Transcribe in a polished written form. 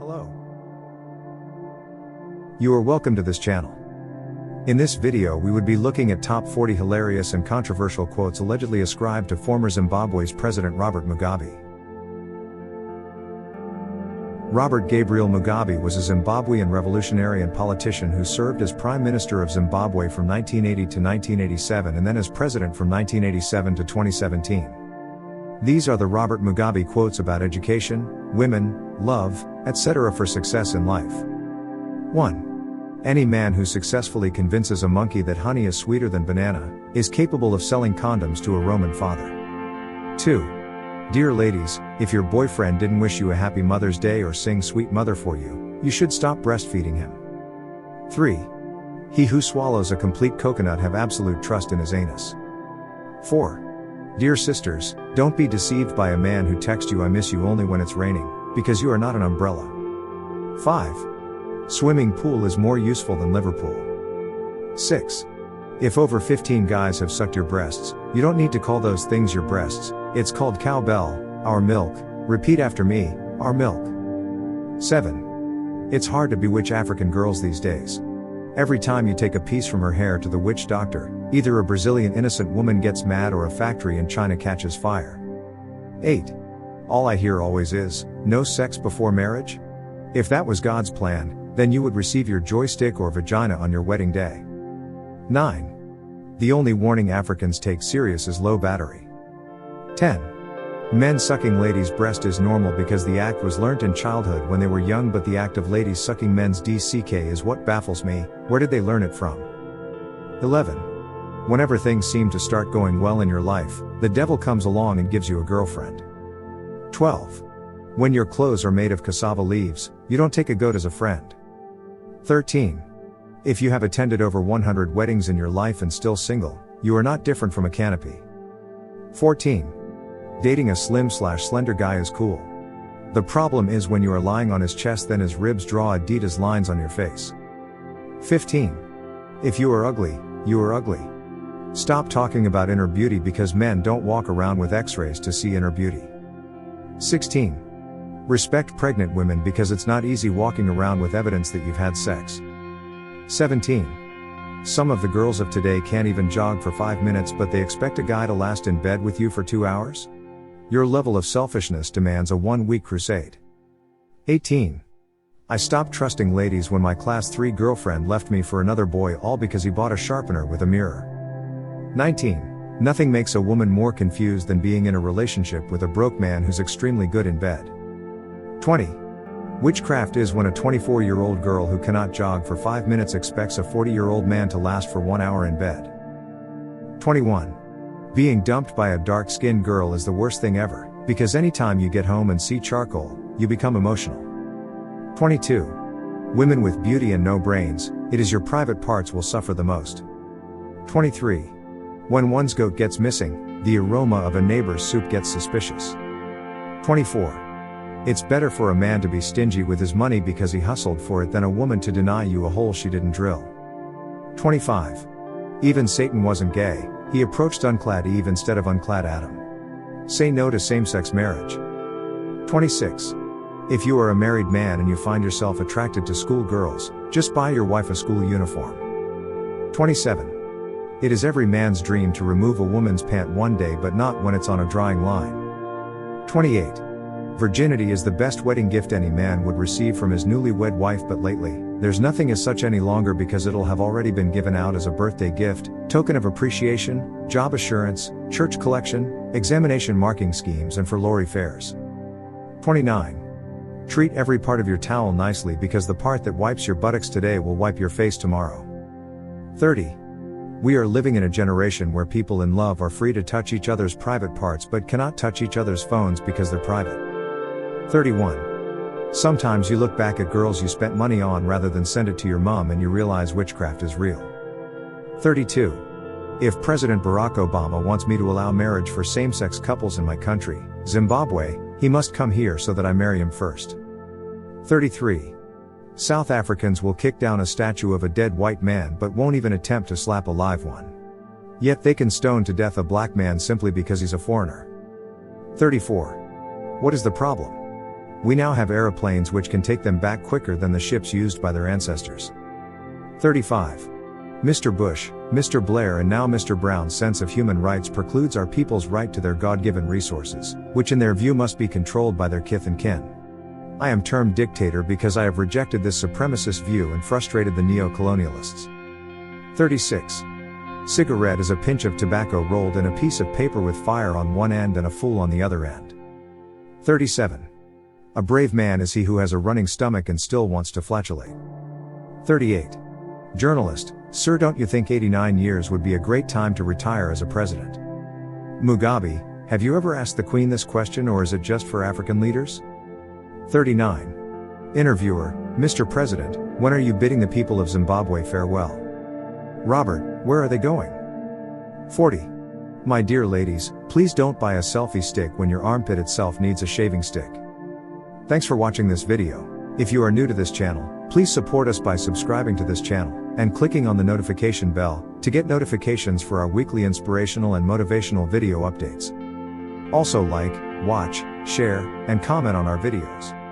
Hello. You are welcome to this channel. In this video we would be looking at top 40 hilarious and controversial quotes allegedly ascribed to former Zimbabwe's President Robert Mugabe. Robert Gabriel Mugabe was a Zimbabwean revolutionary and politician who served as Prime Minister of Zimbabwe from 1980 to 1987 and then as President from 1987 to 2017. These are the Robert Mugabe quotes about education, women, love, etc. for success in life. 1. Any man who successfully convinces a monkey that honey is sweeter than banana, is capable of selling condoms to a Roman father. 2. Dear ladies, if your boyfriend didn't wish you a happy Mother's Day or sing Sweet Mother for you, you should stop breastfeeding him. 3. He who swallows a complete coconut have absolute trust in his anus. 4. Dear sisters, don't be deceived by a man who texts you I miss you only when it's raining, because you are not an umbrella. 5. Swimming pool is more useful than Liverpool. 6. If over 15 guys have sucked your breasts, you don't need to call those things your breasts, it's called cowbell, our milk, repeat after me, our milk. 7. It's hard to bewitch African girls these days. Every time you take a piece from her hair to the witch doctor, either a Brazilian innocent woman gets mad or a factory in China catches fire. 8. All I hear always is, no sex before marriage? If that was God's plan, then you would receive your joystick or vagina on your wedding day. 9. The only warning Africans take serious is low battery. 10. Men sucking ladies' breast is normal because the act was learnt in childhood when they were young, but the act of ladies sucking men's DCK is what baffles me. Where did they learn it from? 11. Whenever things seem to start going well in your life, the devil comes along and gives you a girlfriend. 12. When your clothes are made of cassava leaves, you don't take a goat as a friend. 13. If you have attended over 100 weddings in your life and still single, you are not different from a canopy. 14. Dating a slim/slender guy is cool. The problem is when you are lying on his chest then his ribs draw Adidas lines on your face. 15. If you are ugly, you are ugly. Stop talking about inner beauty because men don't walk around with x-rays to see inner beauty. 16. Respect pregnant women because it's not easy walking around with evidence that you've had sex. 17. Some of the girls of today can't even jog for 5 minutes but they expect a guy to last in bed with you for 2 hours? Your level of selfishness demands a 1-week crusade. 18. I stopped trusting ladies when my class 3 girlfriend left me for another boy all because he bought a sharpener with a mirror. 19. Nothing makes a woman more confused than being in a relationship with a broke man who's extremely good in bed. 20. Witchcraft is when a 24-year-old girl who cannot jog for 5 minutes expects a 40-year-old man to last for 1 hour in bed. 21. Being dumped by a dark-skinned girl is the worst thing ever, because anytime you get home and see charcoal, you become emotional. 22. Women with beauty and no brains, it is your private parts will suffer the most. 23. When one's goat gets missing, the aroma of a neighbor's soup gets suspicious. 24. It's better for a man to be stingy with his money because he hustled for it than a woman to deny you a hole she didn't drill. 25. Even Satan wasn't gay, he approached unclad Eve instead of unclad Adam. Say no to same-sex marriage. 26. If you are a married man and you find yourself attracted to school girls, just buy your wife a school uniform. 27. It is every man's dream to remove a woman's pant one day but not when it's on a drying line. 28. Virginity is the best wedding gift any man would receive from his newlywed wife, but lately, there's nothing as such any longer because it'll have already been given out as a birthday gift, token of appreciation, job assurance, church collection, examination marking schemes and for lorry fares. 29. Treat every part of your towel nicely because the part that wipes your buttocks today will wipe your face tomorrow. 30. We are living in a generation where people in love are free to touch each other's private parts but cannot touch each other's phones because they're private. 31. Sometimes you look back at girls you spent money on rather than send it to your mom and you realize witchcraft is real. 32. If President Barack Obama wants me to allow marriage for same-sex couples in my country, Zimbabwe, he must come here so that I marry him first. 33. South Africans will kick down a statue of a dead white man but won't even attempt to slap a live one. Yet they can stone to death a black man simply because he's a foreigner. 34. What is the problem? We now have aeroplanes which can take them back quicker than the ships used by their ancestors. 35. Mr. Bush, Mr. Blair and now Mr. Brown's sense of human rights precludes our people's right to their God-given resources, which in their view must be controlled by their kith and kin. I am termed dictator because I have rejected this supremacist view and frustrated the neo-colonialists. 36. Cigarette is a pinch of tobacco rolled in a piece of paper with fire on one end and a fool on the other end. 37. A brave man is he who has a running stomach and still wants to flatulate. 38. Journalist, sir, don't you think 89 years would be a great time to retire as a president? Mugabe, have you ever asked the Queen this question, or is it just for African leaders? 39. Interviewer, Mr. President, when are you bidding the people of Zimbabwe farewell? Robert, where are they going? 40. My dear ladies, please don't buy a selfie stick when your armpit itself needs a shaving stick. Thanks for watching this video. If you are new to this channel, please support us by subscribing to this channel and clicking on the notification bell to get notifications for our weekly inspirational and motivational video updates. Also like, watch, share, and comment on our videos.